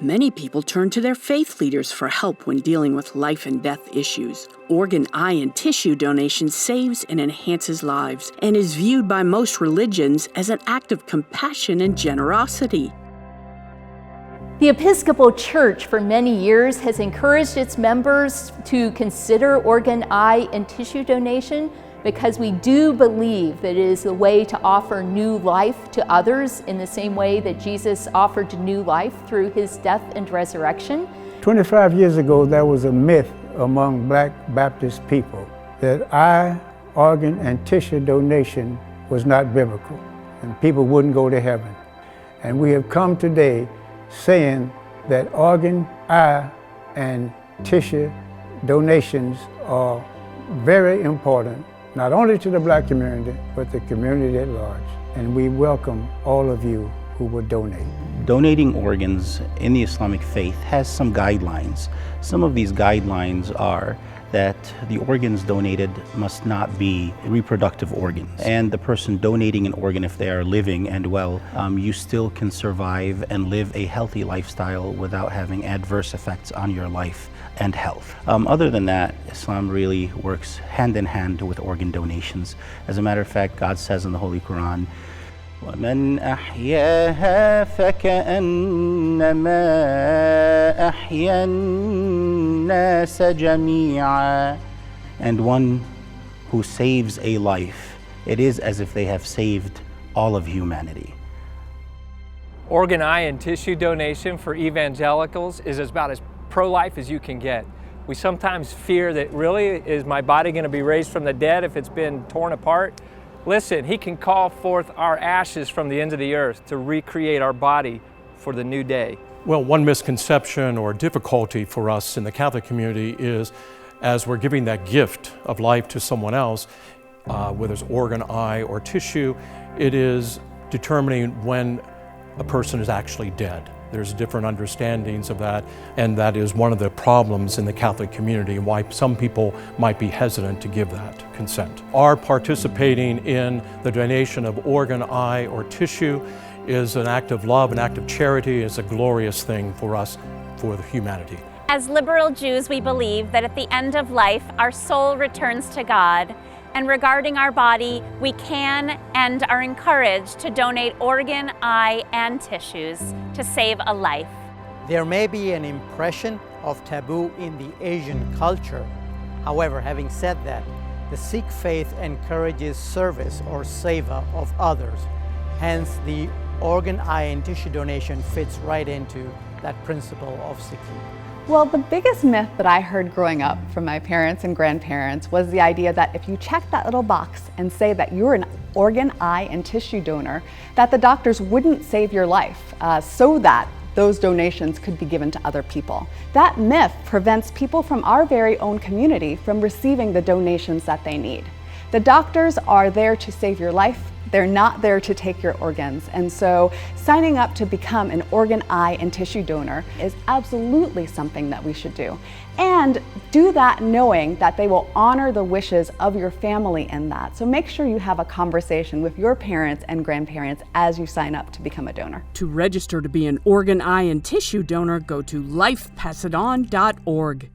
Many people turn to their faith leaders for help when dealing with life and death issues. Organ, eye, and tissue donation saves and enhances lives and is viewed by most religions as an act of compassion and generosity. The Episcopal Church for many years has encouraged its members to consider organ, eye, and tissue donation because we do believe that it is the way to offer new life to others in the same way that Jesus offered new life through his death and resurrection. 25 years ago, there was a myth among Black Baptist people that eye, organ, and tissue donation was not biblical, and people wouldn't go to heaven. And we have come today saying that organ, eye, and tissue donations are very important, not only to the Black community, but the community at large. And we welcome all of you who would donate. Donating organs in the Islamic faith has some guidelines. Some of these guidelines are that the organs donated must not be reproductive organs. And the person donating an organ, if they are living and well, you still can survive and live a healthy lifestyle without having adverse effects on your life and health. Other than that, Islam really works hand in hand with organ donations. As a matter of fact, God says in the Holy Quran, وَمَنْ أَحْيَاهَا فَكَأَنَّمَا أَحْيَا النَّاسَ جَمِيعًا. And one who saves a life, it is as if they have saved all of humanity. Organ, eye, and tissue donation for evangelicals is about as pro-life as you can get. We sometimes fear that really, is my body going to be raised from the dead if it's been torn apart? Listen, he can call forth our ashes from the ends of the earth to recreate our body for the new day. Well, one misconception or difficulty for us in the Catholic community is as we're giving that gift of life to someone else, whether it's organ, eye, or tissue, it is determining when a person is actually dead. There's different understandings of that, and that is one of the problems in the Catholic community and why some people might be hesitant to give that consent. Our participating in the donation of organ, eye, or tissue is an act of love, an act of charity. It's a glorious thing for us, for the humanity. As liberal Jews, we believe that at the end of life, our soul returns to God. And regarding our body, we can and are encouraged to donate organ, eye, and tissues to save a life. There may be an impression of taboo in the Asian culture. However, having said that, the Sikh faith encourages service or seva of others. Hence, the organ, eye, and tissue donation fits right into that principle of Sikhism. Well, the biggest myth that I heard growing up from my parents and grandparents was the idea that if you check that little box and say that you're an organ, eye, and tissue donor, that the doctors wouldn't save your life so that those donations could be given to other people. That myth prevents people from our very own community from receiving the donations that they need. The doctors are there to save your life. They're not there to take your organs. And so signing up to become an organ, eye, and tissue donor is absolutely something that we should do. And do that knowing that they will honor the wishes of your family in that. So make sure you have a conversation with your parents and grandparents as you sign up to become a donor. To register to be an organ, eye, and tissue donor, go to lifepassadon.org.